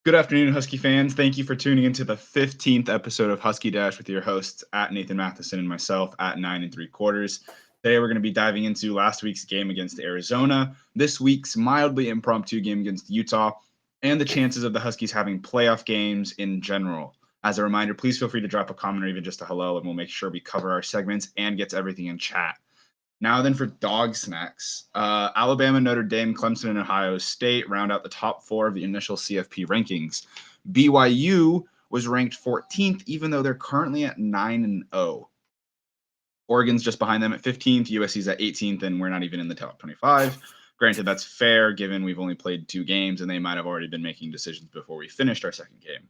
Good afternoon, Husky fans. Thank you for tuning into the 15th episode of Husky Dash with your hosts at Nathan Mathisen and myself at 9 3/4. Today, we're going to be diving into last week's game against Arizona, this week's mildly impromptu game against Utah, and the chances of the Huskies having playoff games in general. As a reminder, please feel free to drop a comment or even just a hello, and we'll make sure we cover our segments and get to everything in chat. Now then for dog snacks. Alabama, Notre Dame, Clemson, and Ohio State round out the top four of the initial CFP rankings. BYU was ranked 14th, even though they're currently at 9-0. Oregon's just behind them at 15th. USC's at 18th, and we're not even in the top 25. Granted, that's fair given we've only played 2 games, and they might have already been making decisions before we finished our second game.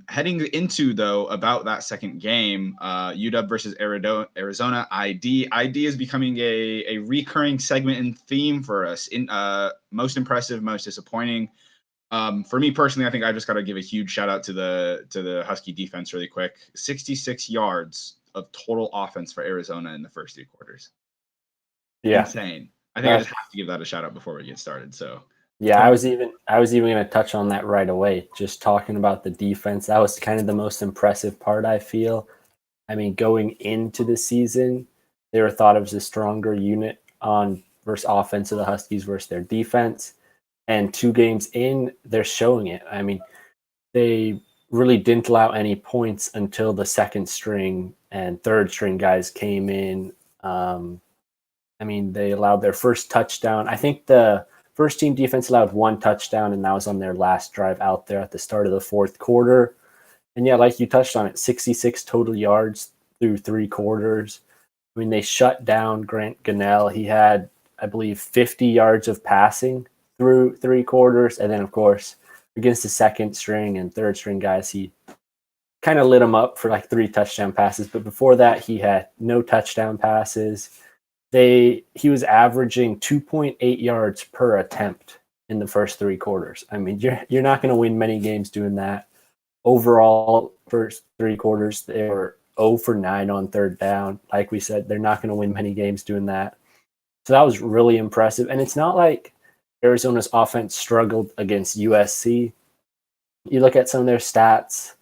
Heading into, though, about that second game, UW versus Arizona, ID is becoming a recurring segment and theme for us. In most impressive, most disappointing. For me personally, I think I just got to give a huge shout out to the Husky defense really quick. 66 yards of total offense for Arizona in the first 3 quarters. Yeah, insane. I think I just have to give that a shout out before we get started. So. Yeah, I was even going to touch on that right away. Just talking about the defense, that was kind of the most impressive part, I feel. I mean, going into the season, they were thought of as a stronger unit on versus offense of the Huskies versus their defense. And 2 games in, they're showing it. I mean, they really didn't allow any points until the second string and third string guys came in. I mean, they allowed their first touchdown. I think the first team defense allowed 1 touchdown, and that was on their last drive out there at the start of the fourth quarter. And yeah, like you touched on it, 66 total yards through 3 quarters. I mean, they shut down Grant Gunnell. He had, I believe, 50 yards of passing through 3 quarters. And then, of course, against the second string and third string guys, he kind of lit them up for like 3 touchdown passes. But before that, he had no touchdown passes. He was averaging 2.8 yards per attempt in the first 3 quarters. I mean, you're not going to win many games doing that. Overall, first 3 quarters, they were 0 for 9 on third down. Like we said, they're not going to win many games doing that. So that was really impressive. And it's not like Arizona's offense struggled against USC. You look at some of their stats.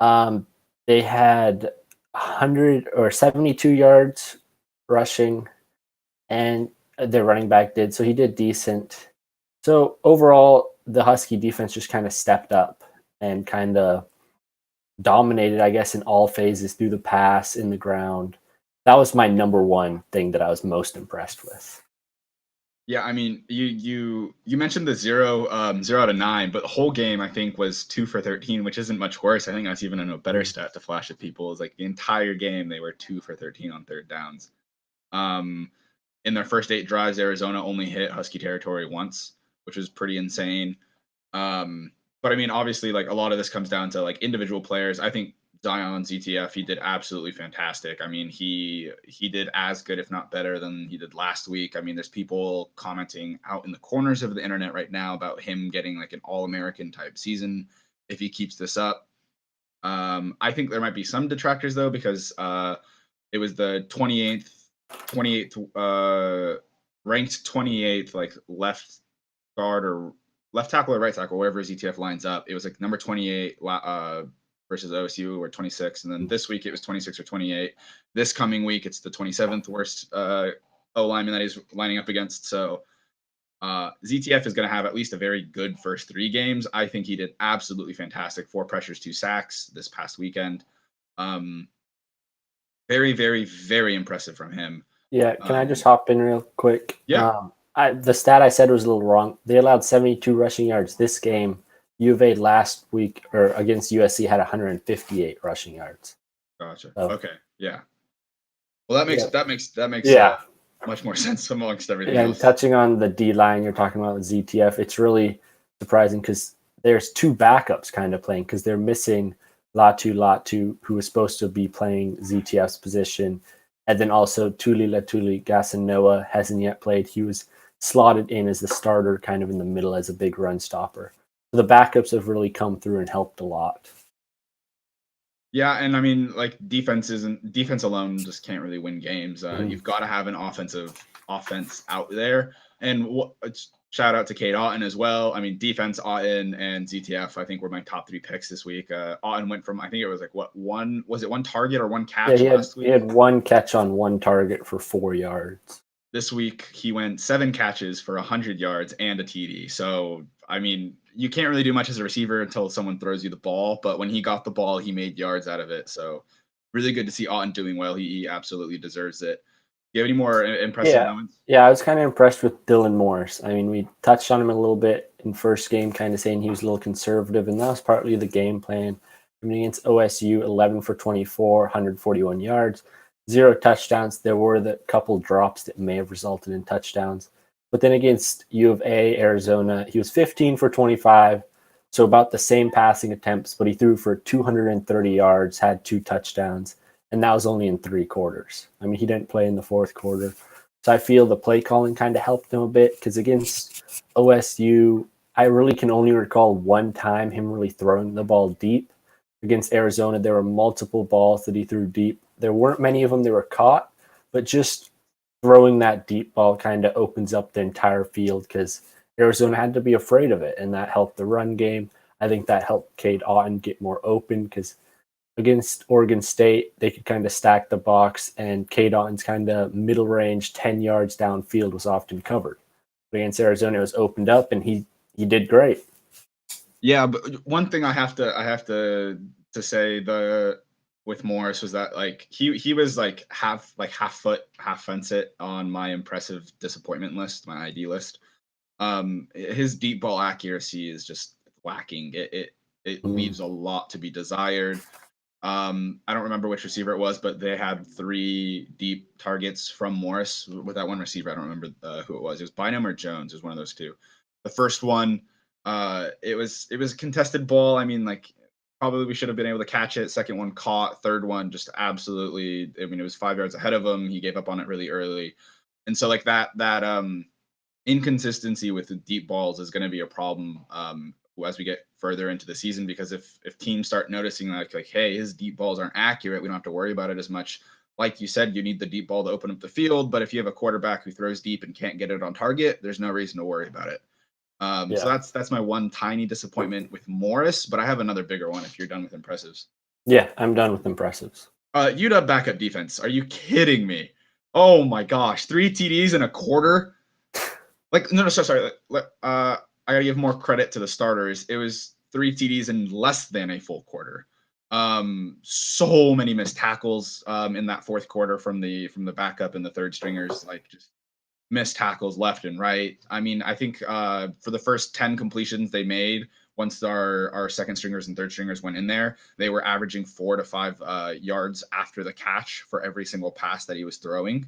They had 100 or 72 yards rushing, and their running back did. So he did decent. So overall, the Husky defense just kind of stepped up and kind of dominated, I guess, in all phases through the pass, in the ground. That was my number one thing that I was most impressed with. Yeah, I mean, you mentioned the 0 out of 9, but the whole game I think was 2 for 13, which isn't much worse. I think that's even a better stat to flash at people. Is like the entire game they were 2 for 13 on third downs. In their first 8 drives, Arizona only hit Husky territory once, which was pretty insane. But I mean, obviously, like a lot of this comes down to like individual players. I think Zion ZTF, he did absolutely fantastic. I mean, he did as good, if not better, than he did last week. I mean, there's people commenting out in the corners of the internet right now about him getting like an All-American type season if he keeps this up. I think there might be some detractors though, because it was the 28th ranked 28th like left guard or left tackle or right tackle, wherever ZTF lines up. It was like number 28 versus OSU or 26, and then this week it was 26 or 28. This coming week it's the 27th worst O lineman that he's lining up against. So ZTF is going to have at least a very good first 3 games. I think he did absolutely fantastic. 4 pressures, 2 sacks this past weekend. Very, very, very impressive from him. Yeah, can I just hop in real quick? Yeah. The stat I said was a little wrong. They allowed 72 rushing yards this game. U of A last week or against USC had 158 rushing yards. Gotcha. So, okay. Yeah. Well, that makes much more sense amongst everything else. And touching on the D line you're talking about with ZTF, it's really surprising because there's 2 backups kind of playing because they're missing Latu, who was supposed to be playing ZTF's position. And then also Tuli Gasanoa hasn't yet played. He was slotted in as the starter kind of in the middle as a big run stopper. So the backups have really come through and helped a lot. Yeah, and I mean, like defense alone just can't really win games. You've got to have an offense out there. And Shout out to Cade Otton as well. I mean, defense, Otton and ZTF, I think were my top 3 picks this week. Otton went from, I think it was like one target or one catch last week? He had 1 catch on 1 target for 4 yards. This week he went 7 catches for 100 yards and a TD. So, I mean, you can't really do much as a receiver until someone throws you the ball. But when he got the ball, he made yards out of it. So, really good to see Otton doing well. He absolutely deserves it. Do you have any more impressive moments? Yeah, I was kind of impressed with Dylan Morris. I mean, we touched on him a little bit in first game, kind of saying he was a little conservative, and that was partly the game plan. I mean, against OSU, 11 for 24, 141 yards, 0 touchdowns. There were the couple drops that may have resulted in touchdowns. But then against U of A, Arizona, he was 15 for 25, so about the same passing attempts, but he threw for 230 yards, had 2 touchdowns, and that was only in 3 quarters. I mean, he didn't play in the 4th quarter. So I feel the play calling kind of helped him a bit because against OSU, I really can only recall one time him really throwing the ball deep. Against Arizona, there were multiple balls that he threw deep. There weren't many of them that were caught, but just throwing that deep ball kind of opens up the entire field because Arizona had to be afraid of it, and that helped the run game. I think that helped Cade Otton get more open because against Oregon State, they could kind of stack the box, and Cade Otton's kind of middle range, 10 yards downfield was often covered. But against Arizona, it was opened up, and he did great. Yeah, but one thing I have to say with Morris was that like he was like half foot, half fence it on my impressive disappointment list, my ID list. His deep ball accuracy is just lacking. It leaves a lot to be desired. I don't remember which receiver it was, but they had 3 deep targets from Morris with that one receiver. I don't remember who it was. It was Bynum or Jones. It was one of those 2. The first one, it was a contested ball. I mean, like probably we should have been able to catch it. Second one caught. Third one just absolutely. I mean, it was 5 yards ahead of him. He gave up on it really early, and so like that inconsistency with the deep balls is going to be a problem as we get further into the season, because if teams start noticing like hey, his deep balls aren't accurate, we don't have to worry about it as much. Like you said, you need the deep ball to open up the field, but if you have a quarterback who throws deep and can't get it on target, there's no reason to worry about it. So that's my one tiny disappointment with Morris, but I have another bigger one if you're done with impressives. Yeah, I'm done with impressives. UW backup defense. Are you kidding me? Oh my gosh, 3 TDs in a quarter. Like no, sorry. I gotta give more credit to the starters. It was 3 TDs in less than a full quarter. So many missed tackles in that 4th quarter from the backup and the third stringers, like just missed tackles left and right. I mean, I think for the first 10 completions they made, once our second stringers and third stringers went in there, they were averaging 4 to 5 yards after the catch for every single pass that he was throwing.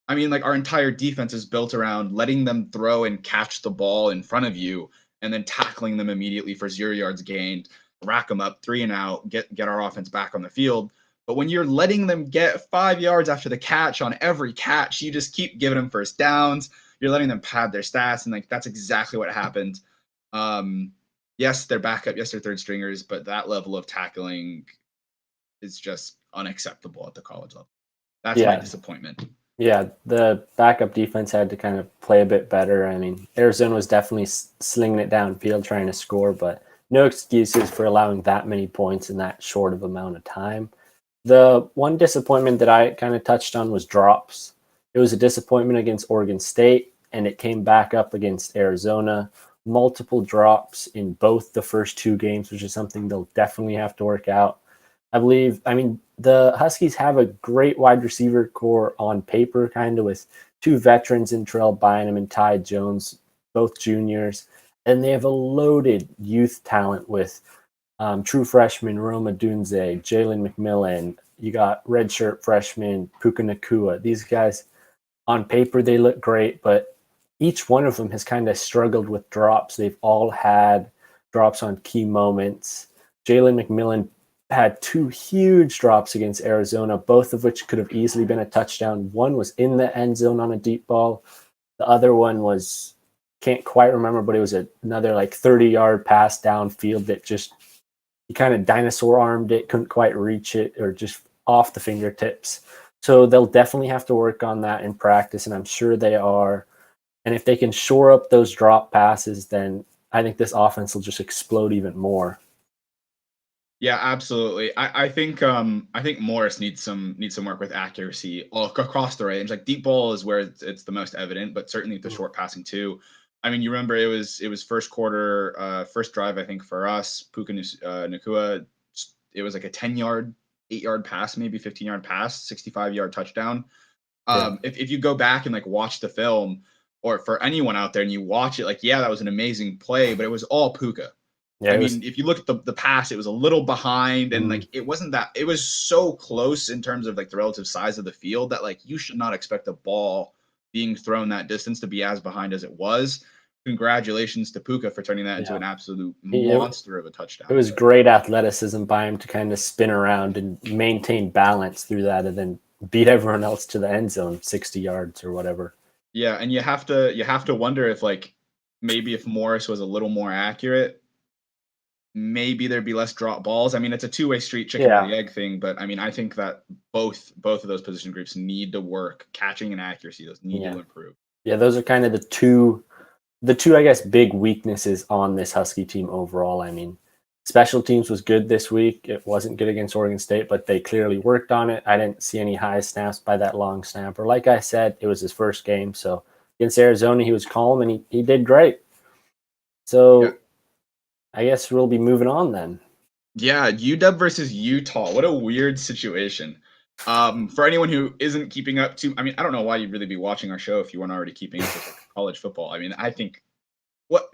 I mean, like our entire defense is built around letting them throw and catch the ball in front of you and then tackling them immediately for 0 yards gained, rack them up 3 and out, get our offense back on the field. But when you're letting them get 5 yards after the catch on every catch, you just keep giving them first downs. You're letting them pad their stats, and like that's exactly what happened. Yes, they're backup. Yes, they're third stringers, but that level of tackling is just unacceptable at the college level. That's my disappointment. Yeah, the backup defense had to kind of play a bit better. I mean, Arizona was definitely slinging it downfield trying to score, but no excuses for allowing that many points in that short of amount of time. The one disappointment that I kind of touched on was drops. It was a disappointment against Oregon State, and it came back up against Arizona. Multiple drops in both the first 2 games, which is something they'll definitely have to work out. I mean, the Huskies have a great wide receiver core on paper, kind of with 2 veterans in Terrell Bynum and Ty Jones, both juniors. And they have a loaded youth talent with true freshman Roma Dunze, Jalen McMillan. You got redshirt freshman Puka Nakua. These guys, on paper, they look great, but each one of them has kind of struggled with drops. They've all had drops on key moments. Jalen McMillan had 2 huge drops against Arizona, both of which could have easily been a touchdown. One was in the end zone on a deep ball. The other one was, can't quite remember, but it was another like 30-yard pass downfield that just, he kind of dinosaur armed it, couldn't quite reach it, or just off the fingertips. So they'll definitely have to work on that in practice, and I'm sure they are. And if they can shore up those drop passes, then I think this offense will just explode even more. Yeah, absolutely. I think Morris needs some work with accuracy all across the range. Like deep ball is where it's the most evident, but certainly the short passing too. I mean, you remember it was first quarter, first drive. I think for us, Nakua, it was like a 10-yard, 8-yard pass, maybe 15-yard pass, 65-yard touchdown. Yeah. If you go back and like watch the film, or for anyone out there and you watch it, like, yeah, that was an amazing play, but it was all Puka. Yeah, I it was. mean, if you look at the pass, it was a little behind, and Mm, like it wasn't that, it was so close in terms of like the relative size of the field that like you should not expect a ball being thrown that distance to be as behind as it was. Congratulations to Puka for turning that into yeah. an absolute It, monster of a it touchdown. was But great athleticism by him to kind of spin around and maintain balance through that and then beat everyone else to the end zone 60 yards or whatever. yeah, and you have to wonder if like maybe if Morris was a little more accurate, maybe there'd be less drop balls. I mean, it's a two-way street, chicken or Yeah. the egg thing, but I mean, I think that both of those position groups need to work. Catching and accuracy, those need Yeah. to improve. Yeah, those are kind of the two I guess big weaknesses on this Husky team overall. I mean, special teams was good this week. It wasn't good against Oregon State, but they clearly worked on it. I didn't see any high snaps by that long snapper. Like I said, it was his first game, so against Arizona he was calm and he did great. Yeah. So I guess we'll be moving on then. Yeah, UW versus Utah. What a weird situation. For anyone who isn't keeping up to, I mean, I don't know why you'd really be watching our show if you weren't already keeping up with like, college football. I mean, I think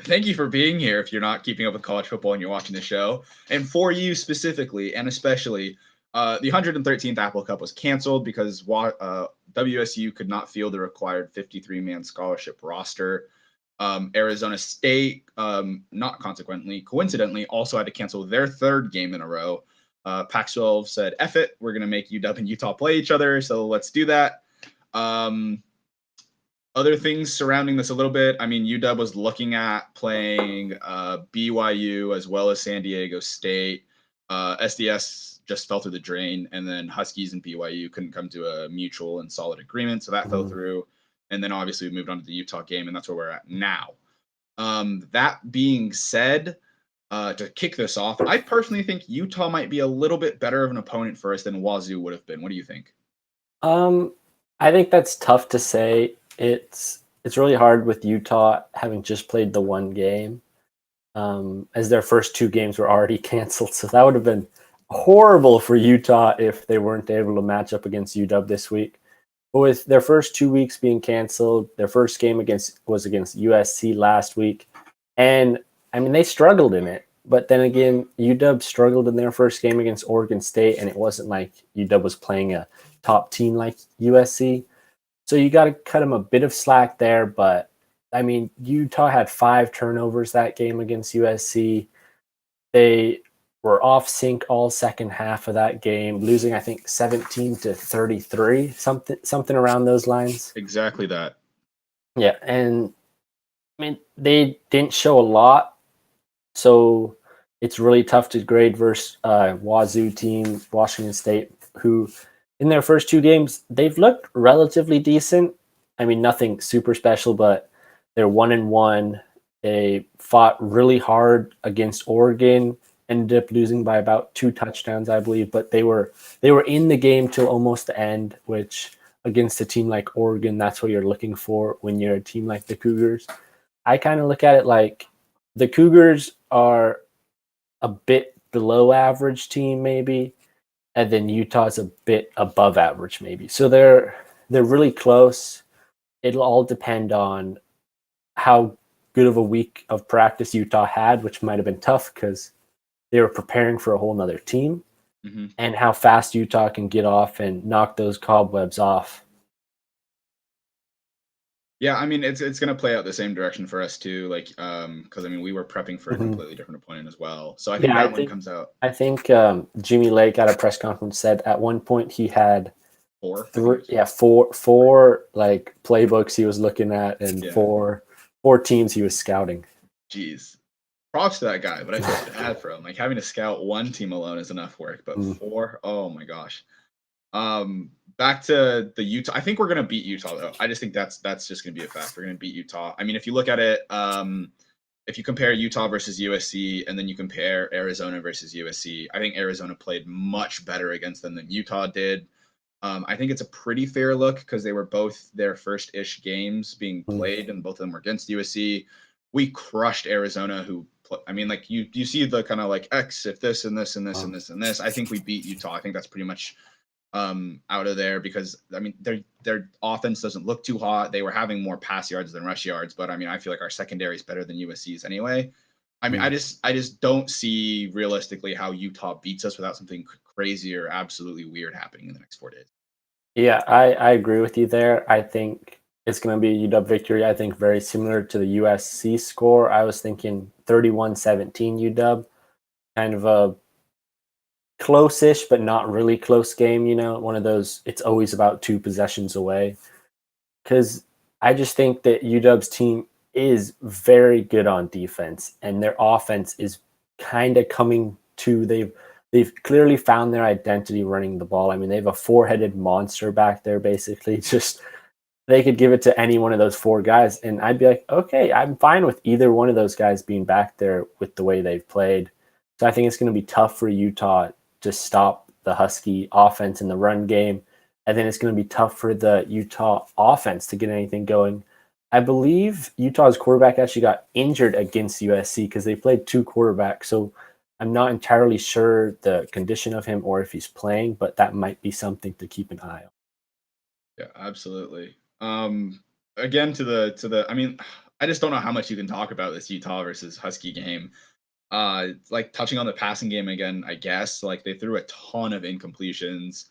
thank you for being here if you're not keeping up with college football and you're watching the show. And for you specifically and especially, the 113th Apple Cup was canceled because WSU could not field the required 53-man scholarship roster. Arizona State, not consequently, coincidentally, also had to cancel their third game in a row. Pac-12 said, "Eff it, we're going to make UW and Utah play each other, so let's do that." Um, Other things surrounding this a little bit. I mean, UW was looking at playing BYU as well as San Diego State. SDS just fell through the drain, and then Huskies and BYU couldn't come to a mutual and solid agreement, so that fell Mhm. through. And then obviously we moved on to the Utah game, and that's where we're at now. That being said, to kick this off, I personally think Utah might be a little bit better of an opponent for us than Wazoo would have been. What do you think? Um, I think that's tough to say. It's really hard with Utah having just played the one game, as their first two games were already canceled. So that would have been horrible for Utah if they weren't able to match up against UW this week. But with their first 2 weeks being canceled, their first game was against USC last week, and I mean they struggled in it. But then again, UW struggled in their first game against Oregon State, and it wasn't like UW was playing a top team like USC. So you got to cut them a bit of slack there. But I mean, Utah had 5 turnovers that game against USC. They were off sync all second half of that game, losing I think 17-33, something around those lines. Exactly that. Yeah, and I mean they didn't show a lot, so it's really tough to grade versus Wazoo team, Washington State, who in their first 2 games they've looked relatively decent. I mean, nothing super special, but they're 1-1. They fought really hard against Oregon, ended up losing by about 2 touchdowns, I believe, but they were in the game till almost the end, which against a team like Oregon, that's what you're looking for when you're a team like the Cougars. I kind of look at it like the Cougars are a bit below average team, maybe, and then Utah's a bit above average, maybe. So they're really close. It'll all depend on how good of a week of practice Utah had, which might have been tough because they were preparing for a whole nother team, Mm-hmm. and how fast Utah can get off and knock those cobwebs off. Yeah, I mean it's gonna play out the same direction for us too. Like, because I mean we were prepping for a Mhm. completely different opponent as well. So I think Yeah, that one comes out I think Jimmy Lake at a press conference said at one point he had four. I think three, it was yeah, four like playbooks he was looking at, and yeah. four teams he was scouting. Jeez, props to that guy, but I feel bad for him. Like having to scout one team alone is enough work, but Mm. four, oh my gosh. Um, back to the Utah. I think we're gonna beat Utah though. I just think that's just gonna be a fact. We're gonna beat Utah. I mean, if you look at it, if you compare Utah versus USC and then you compare Arizona versus USC, I think Arizona played much better against them than Utah did. I think it's a pretty fair look because they were both their first-ish games being played, and both of them were against USC. We crushed Arizona, I mean, like you see the kind of like X if this and this and this and this and this. I think we beat Utah. I think that's pretty much out of there because I mean their offense doesn't look too hot. They were having more pass yards than rush yards, but I mean I feel like our secondary is better than USC's anyway. I mean I just don't see realistically how Utah beats us without something crazy or absolutely weird happening in the next 4 days. Yeah, I agree with you there. I think it's going to be a UW victory. I think very similar to the USC score. I was thinking 31-17 UW, kind of a close-ish, but not really close game. One of those, it's always about 2 possessions away. Because I just think that UW's team is very good on defense, and their offense is kind of coming to. They've clearly found their identity running the ball. I mean, they have a 4-headed monster back there, basically. Just they could give it to any one of those 4 guys, and I'd be like, okay, I'm fine with either one of those guys being back there with the way they've played. So I think it's going to be tough for Utah to stop the Husky offense in the run game. And then it's going to be tough for the Utah offense to get anything going. I believe Utah's quarterback actually got injured against USC because they played 2 quarterbacks. So I'm not entirely sure the condition of him or if he's playing, but that might be something to keep an eye on. Yeah, absolutely. Again, I mean, I just don't know how much you can talk about this Utah versus Husky game. Like touching on the passing game again, I guess, like they threw a ton of incompletions.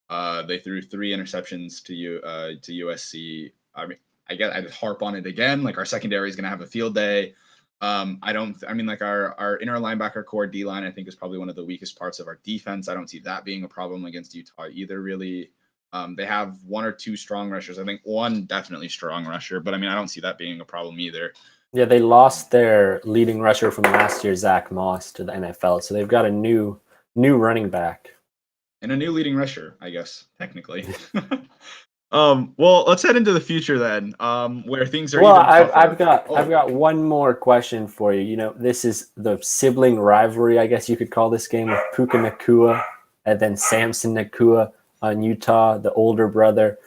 They threw 3 interceptions to USC. I mean, I'd harp on it again. Like our secondary is going to have a field day. I mean, like our inner linebacker core D line, I think is probably one of the weakest parts of our defense. I don't see that being a problem against Utah either, really. They have 1 or 2 strong rushers. I think 1 definitely strong rusher, but I mean, I don't see that being a problem either. Yeah, they lost their leading rusher from last year, Zach Moss, to the NFL. So they've got a new running back. And a new leading rusher, I guess, technically. Well, let's head into the future then, where things are even tougher. I've got one more question for you. This is the sibling rivalry, I guess you could call this game, with Puka Nacua and then Samson Nacua on Utah, the older brother.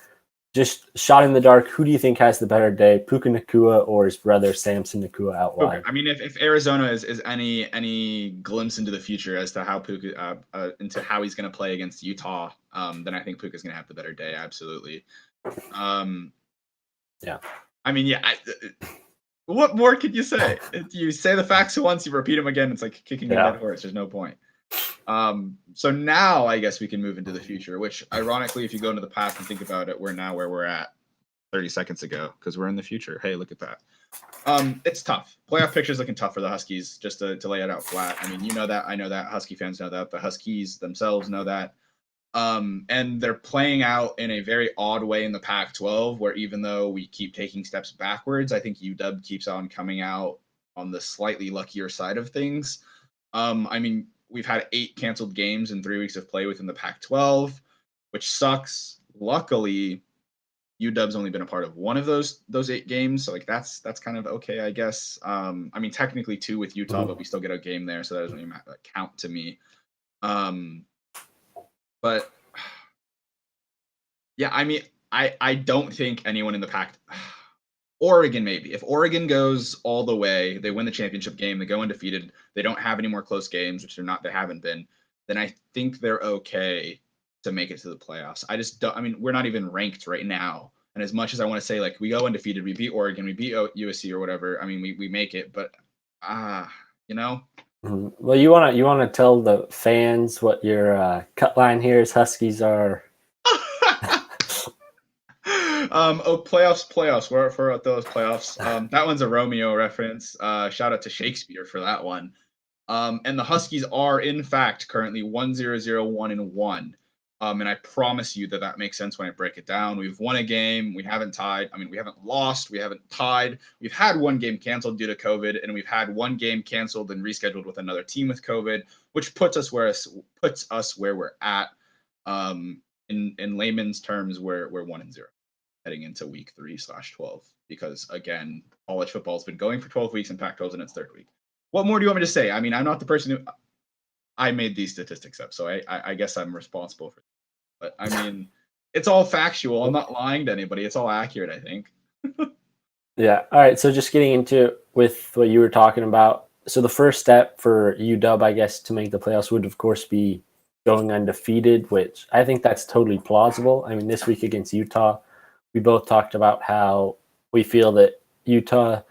Just shot in the dark, who do you think has the better day, Puka Nacua or his brother Samson Nacua out wide? Okay. I mean, if Arizona is any glimpse into the future as to how Puka into how he's going to play against Utah, then I think Puka's going to have the better day. Absolutely. Yeah. I mean, yeah. What more could you say? If you say the facts once, you repeat them again. It's like kicking a dead horse. There's no point. So now I guess we can move into the future, which ironically, if you go into the past and think about it, we're now where we're at 30 seconds ago because we're in the future. Hey, look at that. It's tough. Playoff picture is looking tough for the Huskies, just to lay it out flat. I mean, you know that. I know that. Husky fans know that. The Huskies themselves know that. And they're playing out in a very odd way in the Pac-12, where even though we keep taking steps backwards, I think UW keeps on coming out on the slightly luckier side of things. I mean, we've had 8 canceled games in 3 weeks of play within the Pac-12, which sucks. Luckily, UW's only been a part of one of those 8 games, so like that's kind of okay, I guess. I mean, technically 2 with Utah, but we still get a game there, so that doesn't even count to me. But yeah, I mean, I don't think anyone in the Pac. Oregon, maybe. If Oregon goes all the way, they win the championship game, they go undefeated, they don't have any more close games, which they haven't been, then I think they're okay to make it to the playoffs. I just don't, I mean, we're not even ranked right now. And as much as I want to say, like, we go undefeated, we beat Oregon, we beat USC or whatever, I mean, we make it, but, you know? Well, you wanna tell the fans what your cut line here is. Huskies are playoffs. We're for those playoffs. That one's a Romeo reference. Shout out to Shakespeare for that one. And the Huskies are in fact currently 1-0-0-1-1. And I promise you that makes sense when I break it down. We've won a game. We haven't tied. I mean, we haven't lost. We haven't tied. We've had one game canceled due to COVID, and we've had one game canceled and rescheduled with another team with COVID, which puts us where we're at in layman's terms, we're 1-0 heading into week 3/12 because again, college football's been going for 12 weeks and Pac-12's in its third week. What more do you want me to say? I mean, I'm not the person who I made these statistics up, so I guess I'm responsible for it. But I mean, it's all factual. I'm not lying to anybody. It's all accurate, I think. Yeah. All right. So just getting into with what you were talking about. So the first step for UW, I guess, to make the playoffs would, of course, be going undefeated, which I think that's totally plausible. I mean, this week against Utah, we both talked about how we feel that Utah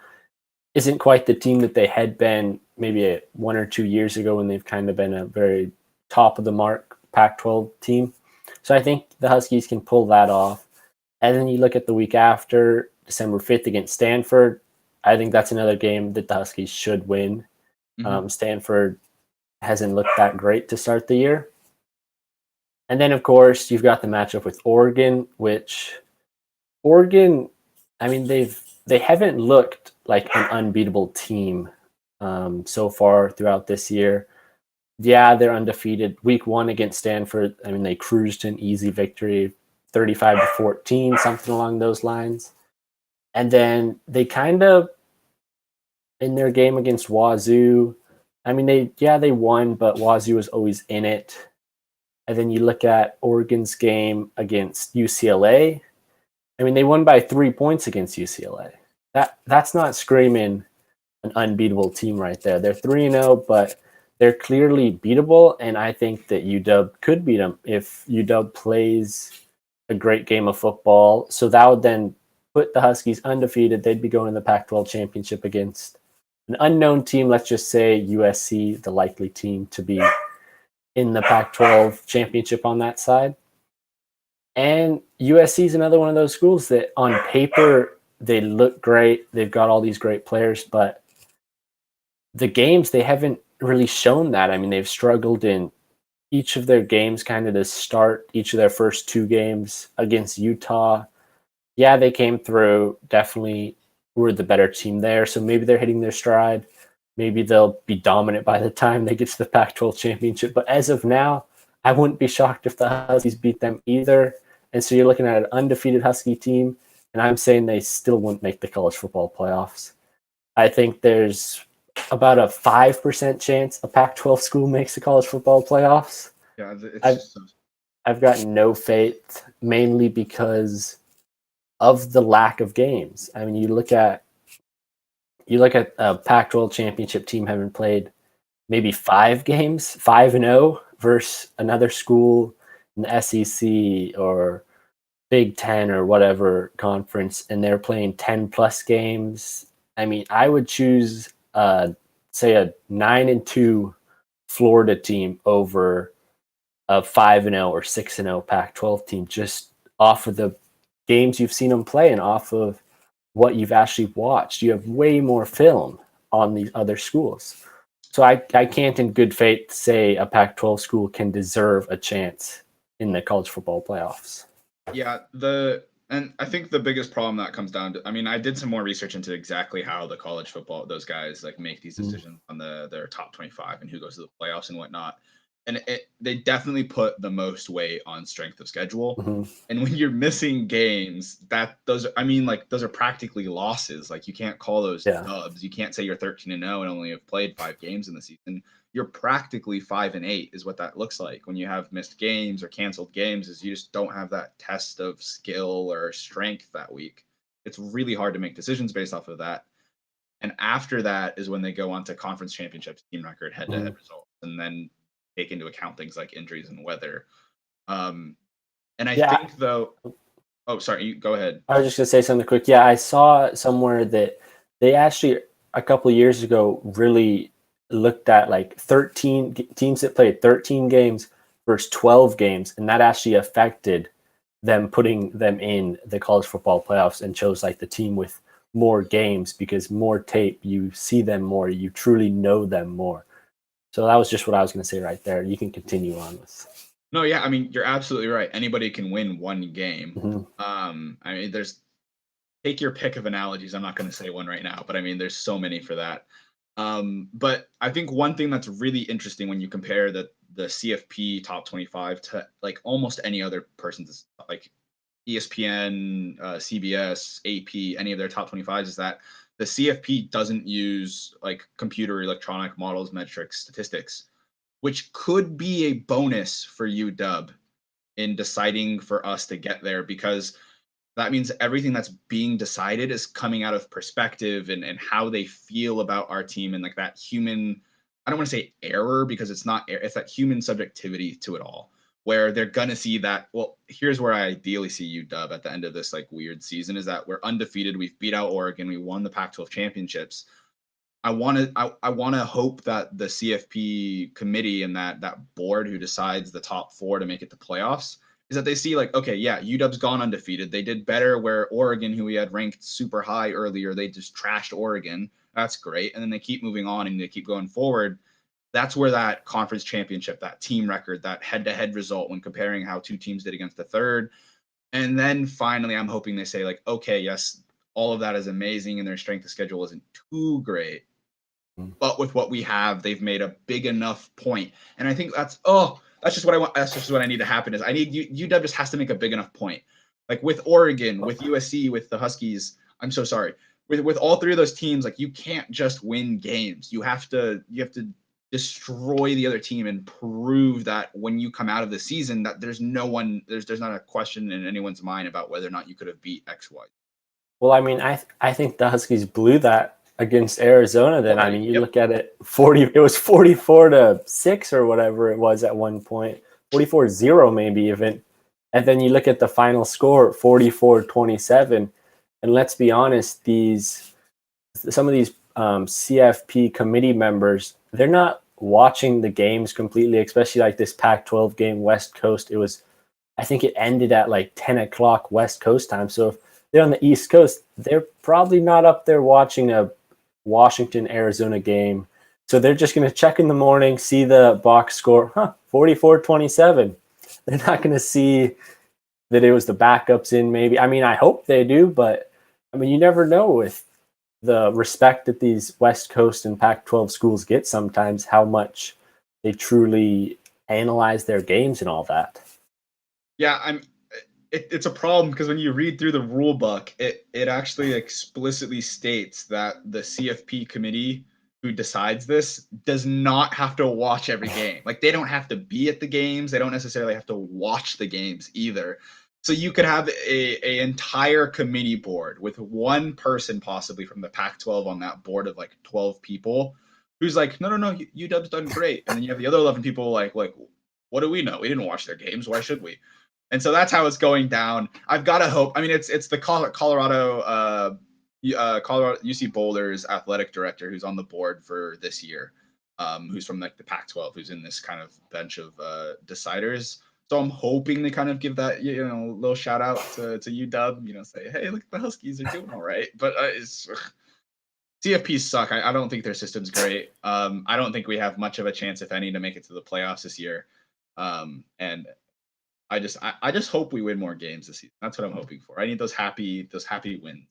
isn't quite the team that they had been maybe 1 or 2 years ago when they've kind of been a very top of the mark Pac-12 team. So I think the Huskies can pull that off. And then you look at the week after, December 5th against Stanford. I think that's another game that the Huskies should win. Stanford hasn't looked that great to start the year. And then, of course, you've got the matchup with Oregon, which Oregon, I mean, they haven't looked like an unbeatable team so far throughout this year. Yeah, they're undefeated. Week 1 against Stanford, I mean, they cruised an easy victory, 35-14, something along those lines. And then they kind of, in their game against Wazoo, I mean, they won, but Wazoo was always in it. And then you look at Oregon's game against UCLA. I mean, they won by 3 points against UCLA. That's not screaming an unbeatable team right there. They're 3-0, but they're clearly beatable, and I think that UW could beat them if UW plays a great game of football. So that would then put the Huskies undefeated. They'd be going to the Pac-12 championship against an unknown team, let's just say USC, the likely team to be in the Pac-12 championship on that side. And USC is another one of those schools that on paper, they look great. They've got all these great players, but the games, they haven't really shown that. I mean, they've struggled in each of their games kind of to start each of their first 2 games against Utah. Yeah, they came through, definitely were the better team there. So maybe they're hitting their stride. Maybe they'll be dominant by the time they get to the Pac-12 championship. But as of now, I wouldn't be shocked if the Huskies beat them either. And so you're looking at an undefeated Husky team, and I'm saying they still wouldn't make the college football playoffs. I think there's about a 5% chance a Pac-12 school makes the college football playoffs. Yeah, it's I've got no faith, mainly because of the lack of games. I mean, you look at a Pac-12 championship team having played maybe 5 games, 5-0 versus another school in the SEC or Big Ten or whatever conference, and they're playing 10 plus games. I mean, I would choose say a 9-2 Florida team over a 5-0 or 6-0 Pac-12 team, just off of the games you've seen them play and off of what you've actually watched. You have way more film on these other schools. So I can't in good faith say a Pac-12 school can deserve a chance in the college football playoffs. Yeah, and I think the biggest problem that comes down to, I mean, I did some more research into exactly how the college football, those guys like make these decisions on their top 25 and who goes to the playoffs and whatnot. And they definitely put the most weight on strength of schedule. And when you're missing games, those are practically losses. Like you can't call those dubs. You can't say you're 13-0 and only have played 5 games in the season. You're practically 5-8 is what that looks like when you have missed games or canceled games, is you just don't have that test of skill or strength that week. It's really hard to make decisions based off of that. And after that is when they go on to conference championships, team record, head-to-head results, and then take into account things like injuries and weather. And I think though, oh, sorry, you go ahead. I was just gonna say something quick. Yeah, I saw somewhere that they actually a couple of years ago really looked at like 13 teams that played 13 games versus 12 games, and that actually affected them putting them in the college football playoffs and chose like the team with more games because more tape, you see them more, you truly know them more. So that was just what I was going to say right there. You can continue on with. No, yeah, I mean, you're absolutely right. Anybody can win one game. I mean, take your pick of analogies. I'm not going to say one right now, but I mean, there's so many for that. But I think one thing that's really interesting when you compare the the CFP top 25 to like almost any other person's, like ESPN, CBS, AP, any of their top 25s, is that the CFP doesn't use like computer electronic models, metrics, statistics, which could be a bonus for UW in deciding for us to get there, because that means everything that's being decided is coming out of perspective and how they feel about our team, and like that human, I don't want to say error, because it's not, it's that human subjectivity to it all, where they're going to see that, well, here's where I ideally see UW at the end of this like weird season, is that we're undefeated. We've beat out Oregon. We won the Pac-12 championships. I want to hope that the CFP committee and that board who decides the top 4 to make it to playoffs is that they see like, okay, yeah, UW's gone undefeated. They did better where Oregon, who we had ranked super high earlier, they just trashed Oregon. That's great. And then they keep moving on and they keep going forward. That's where that conference championship, that team record, that head-to-head result when comparing how 2 teams did against the third. And then finally, I'm hoping they say like, okay, yes, all of that is amazing and their strength of schedule isn't too great, but with what we have, they've made a big enough point. And I think that's just what I want. That's just what I need to happen, is I need UW just has to make a big enough point. Like with Oregon, with USC, with the Huskies, I'm so sorry. With all 3 of those teams, like you can't just win games. You have to destroy the other team and prove that when you come out of the season that there's not a question in anyone's mind about whether or not you could have beat XY. Well, I mean, I think the Huskies blew that against Arizona. Then I mean, you look at it, it was 44-6 or whatever it was at one point, 44-0 maybe even, and then you look at the final score, 44-27, and let's be honest, some of these CFP committee members, they're not watching the games completely, especially like this Pac-12 game, West Coast. I think it ended at like 10 o'clock West Coast time. So if they're on the East Coast, they're probably not up there watching a Washington, Arizona game. So they're just going to check in the morning, see the box score, 44-27. They're not going to see that it was the backups in maybe. I mean, I hope they do, but I mean, you never know with the respect that these West Coast and Pac-12 schools get sometimes, how much they truly analyze their games and all that. Yeah, it's a problem because when you read through the rule book, it actually explicitly states that the CFP committee who decides this does not have to watch every game. Like they don't have to be at the games. They don't necessarily have to watch the games either. So you could have a entire committee board with one person possibly from the Pac-12 on that board of like 12 people who's like, no, UW's done great. And then you have the other 11 people like, what do we know? We didn't watch their games. Why should we? And so that's how it's going down. I've got to hope. I mean, it's the Colorado UC Boulder's athletic director who's on the board for this year, who's from like the Pac-12, who's in this kind of bench of deciders. So I'm hoping they kind of give that little shout out to UW. Say, hey, look, the Huskies are doing all right. But CFPs suck. I don't think their system's great. I don't think we have much of a chance, if any, to make it to the playoffs this year. And I just hope we win more games this season. That's what I'm hoping for. I need those happy wins.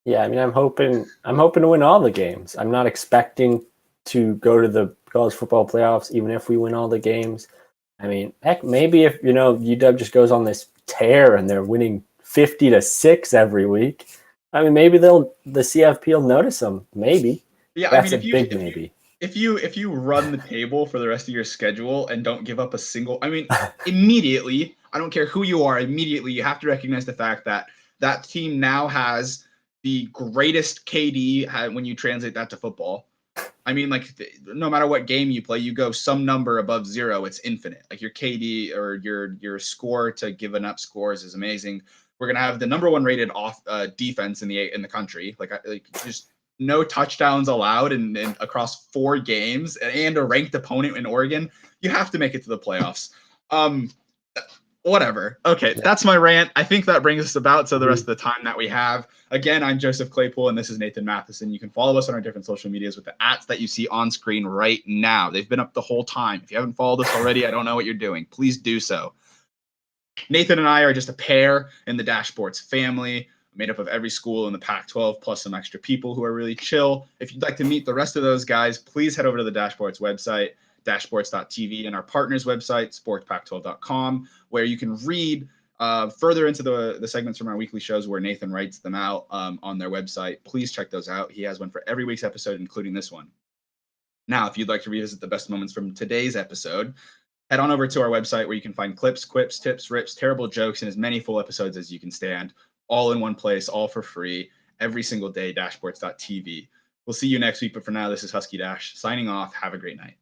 Yeah, I mean, I'm hoping to win all the games. I'm not expecting to go to the college football playoffs, even if we win all the games. I mean, heck, maybe if UW just goes on this tear and they're winning 50-6 every week. I mean, maybe the CFP will notice them. Maybe. Yeah, that's I mean, a big maybe. If you run the table for the rest of your schedule and don't give up a single, I mean, immediately, I don't care who you are, immediately you have to recognize the fact that that team now has the greatest KD when you translate that to football. I mean, like, no matter what game you play, you go some number above 0, it's infinite. Like your KD or your score to giving up scores is amazing. We're gonna have the number 1 rated off defense in the country. Like just no touchdowns allowed and across 4 games and a ranked opponent in Oregon. You have to make it to the playoffs. Whatever. Okay, that's my rant. I think that brings us about to the rest of the time that we have. Again, I'm Joseph Claypoole, and this is Nathan Mathisen. You can follow us on our different social medias with the @ that you see on screen right now. They've been up the whole time. If you haven't followed us already, I don't know what you're doing. Please do so. Nathan and I are just a pair in the Dash Sports family, made up of every school in the Pac-12, plus some extra people who are really chill. If you'd like to meet the rest of those guys, please head over to the Dash Sports website. dashsports.tv, and our partners website, sportspac12.com, where you can read further into the segments from our weekly shows where Nathan writes them out on their website. Please check those out. He has one for every week's episode, including this one. Now, if you'd like to revisit the best moments from today's episode, head on over to our website where you can find clips, quips, tips, rips, terrible jokes, and as many full episodes as you can stand, all in one place, all for free, every single day, dashboards.tv. We'll see you next week, but for now, this is Husky Dash signing off. Have a great night.